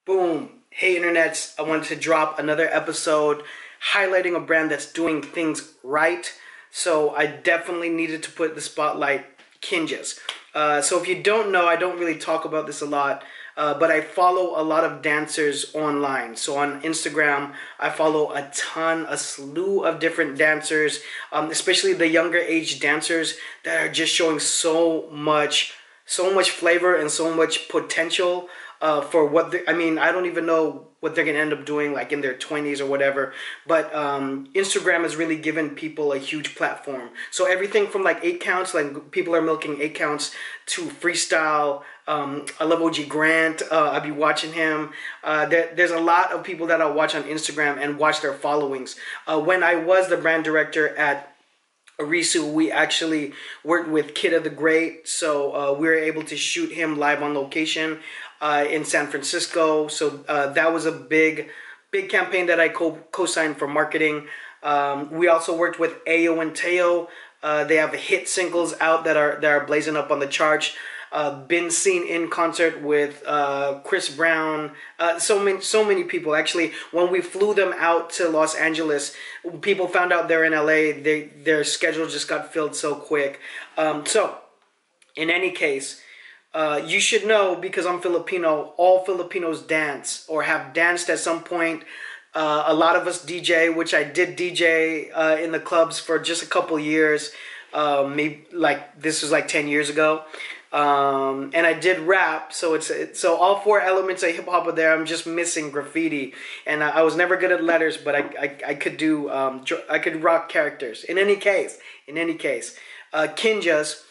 Boom. Hey internets, I wanted to drop another episode highlighting a brand that's doing things right. So I definitely needed to put the spotlight KINJAS. So if you don't know, I don't really talk about this a lot, but I follow a lot of dancers online. So on Instagram, I follow a slew of different dancers, especially the younger age dancers that are just showing so much flavor and so much potential for what I mean, I don't even know what they're gonna end up doing like in their 20s or whatever, but Instagram has really given people a huge platform. So everything from like 8 counts, like people are milking 8 counts, to freestyle. I love OG Grant. I'll be watching him. There's a lot of people that I'll watch on Instagram and watch their followings. When I was the brand director at Arisu, we actually worked with Kid of the Great, so we were able to shoot him live on location in San Francisco. So that was a big campaign that I co-signed for marketing. We also worked with Ayo and Teo. They have hit singles out that are blazing up on the charts. Been seen in concert with Chris Brown, so many people. Actually, when we flew them out to Los Angeles, people found out they're in LA. Their schedule just got filled so quick. So, in any case, you should know, because I'm Filipino, all Filipinos dance or have danced at some point. A lot of us DJ, which I did DJ in the clubs for just a couple years. Maybe like this was like 10 years ago. And I did rap, so so all 4 elements of hip hop are there. I'm just missing graffiti, and I was never good at letters, but I could do I could rock characters. In any case, KINJAS,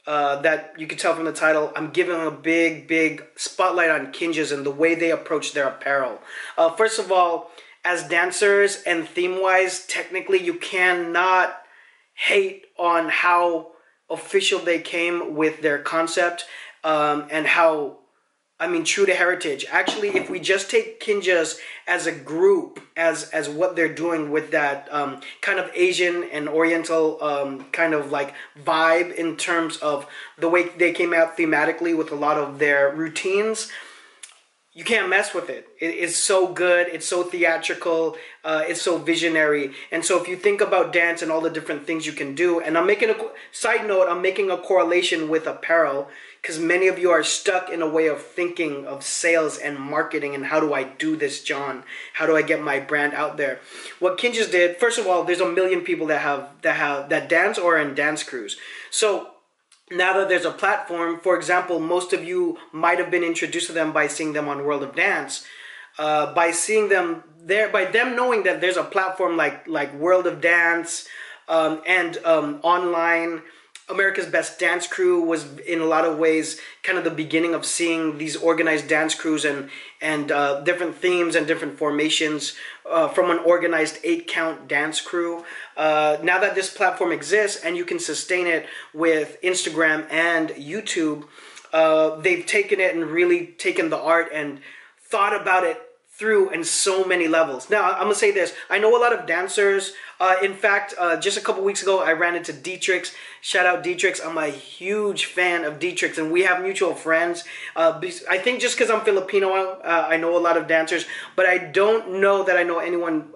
that you can tell from the title, I'm giving a big spotlight on KINJAS and the way they approach their apparel. First of all, as dancers and theme-wise, technically you cannot hate on how official they came with their concept, and how, I mean, true to heritage. Actually, if we just take KINJAS as a group, as what they're doing with that kind of Asian and Oriental kind of like vibe in terms of the way they came out thematically with a lot of their routines, you can't mess with it. It's so good. It's so theatrical. It's so visionary. And so if you think about dance and all the different things you can do, and I'm making a side note, I'm making a correlation with apparel, because many of you are stuck in a way of thinking of sales and marketing and how do I do this, John? How do I get my brand out there? What KINJAS did, first of all, there's a million people that dance or are in dance crews. So now that there's a platform, for example, most of you might have been introduced to them by seeing them on World of Dance. By seeing them there, by them knowing that there's a platform like World of Dance, and online, America's Best Dance Crew was in a lot of ways kind of the beginning of seeing these organized dance crews and different themes and different formations from an organized 8-count dance crew. Now that this platform exists and you can sustain it with Instagram and YouTube, they've taken it and really taken the art and thought about it through in so many levels. Now, I'm gonna say this. I know a lot of dancers. In fact, just a couple weeks ago, I ran into Dietrich. Shout out Dietrich. I'm a huge fan of Dietrich, and we have mutual friends. I think just because I'm Filipino, I know a lot of dancers, but I don't know that I know anyone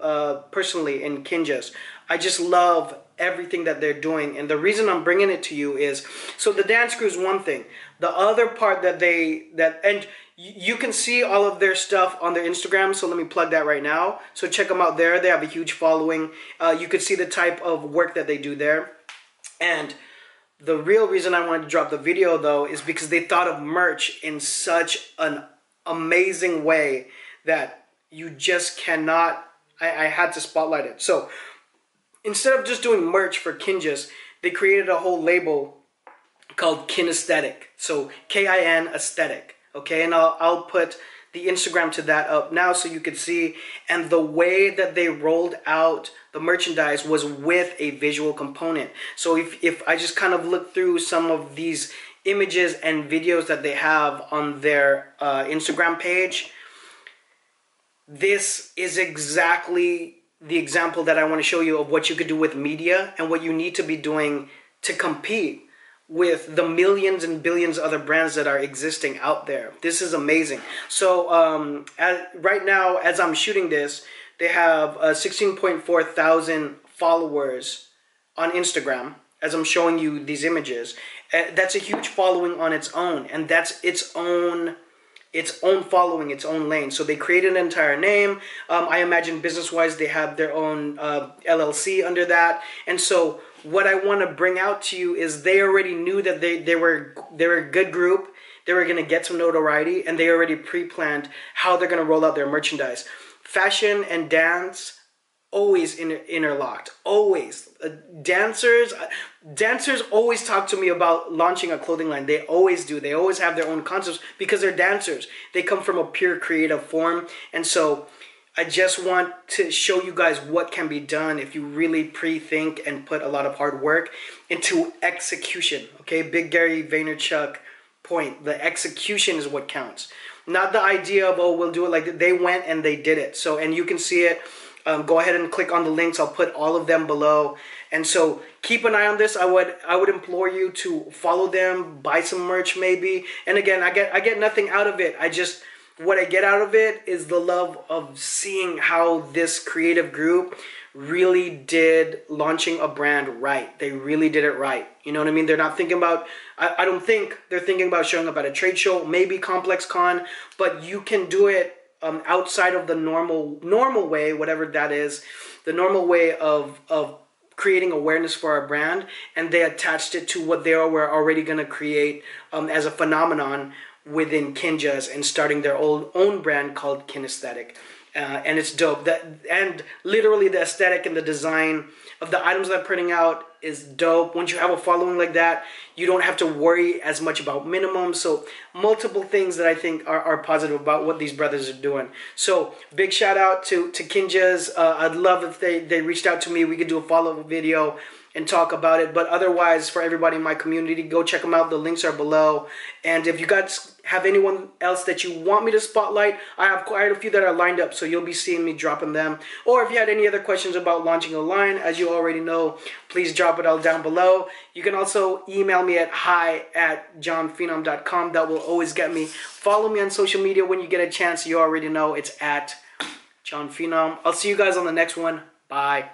personally in KINJAS. I just love everything that they're doing, and the reason I'm bringing it to you is, so the dance crew is one thing. The other part that and you can see all of their stuff on their Instagram, so let me plug that right now. So check them out there. They have a huge following. You could see the type of work that they do there. And the real reason I wanted to drop the video, though, is because they thought of merch in such an amazing way that you just cannot, I had to spotlight it. So instead of just doing merch for KINJAS, they created a whole label called KINEsthetic. So K-I-N aesthetic. Okay, and I'll put the Instagram to that up now so you could see. And the way that they rolled out the merchandise was with a visual component. So if I just kind of look through some of these images and videos that they have on their Instagram page, this is exactly the example that I want to show you of what you could do with media and what you need to be doing to compete with the millions and billions of other brands that are existing out there. This is amazing. So right now, as I'm shooting this, they have 16.4 thousand followers on Instagram as I'm showing you these images. That's a huge following on its own, and that's its own following, its own lane. So they created an entire name. I imagine business-wise they have their own LLC under that. And so what I want to bring out to you is they already knew that they were a good group. They were going to get some notoriety, and they already pre-planned how they're going to roll out their merchandise. Fashion and dance always interlocked, always. Dancers always talk to me about launching a clothing line. They always do. They always have their own concepts because they're dancers. They come from a pure creative form. And so I just want to show you guys what can be done if you really pre-think and put a lot of hard work into execution. Okay, Big Gary Vaynerchuk point. The execution is what counts. Not the idea of, oh, we'll do it like that. They went and they did it. So, and you can see it. Go ahead and click on the links. I'll put all of them below. And so keep an eye on this. I would implore you to follow them, buy some merch maybe. And again, I get nothing out of it. What I get out of it is the love of seeing how this creative group really did launching a brand right. They really did it right. You know what I mean? They're not thinking about, I don't think they're thinking about showing up at a trade show, maybe Complex Con, but you can do it outside of the normal way, whatever that is, the normal way of creating awareness for our brand, and they attached it to what they were already going to create as a phenomenon within KINJAS and starting their own brand called Kinesthetic. And it's dope. And literally the aesthetic and the design of the items they're putting out is dope. Once you have a following like that, you don't have to worry as much about minimums. So multiple things that I think are positive about what these brothers are doing. So big shout out to KINJAS. I'd love if they reached out to me. We could do a follow-up video and talk about it. But otherwise, for everybody in my community, go check them out. The links are below. And if you guys have anyone else that you want me to spotlight, I have quite a few that are lined up, so you'll be seeing me dropping them. Or if you had any other questions about launching a line, as you already know, please drop it all down below. You can also email me at hi@johnphenom.com. That will always get me. Follow me on social media when you get a chance. You already know it's at John Phenom. I'll see you guys on the next one. Bye.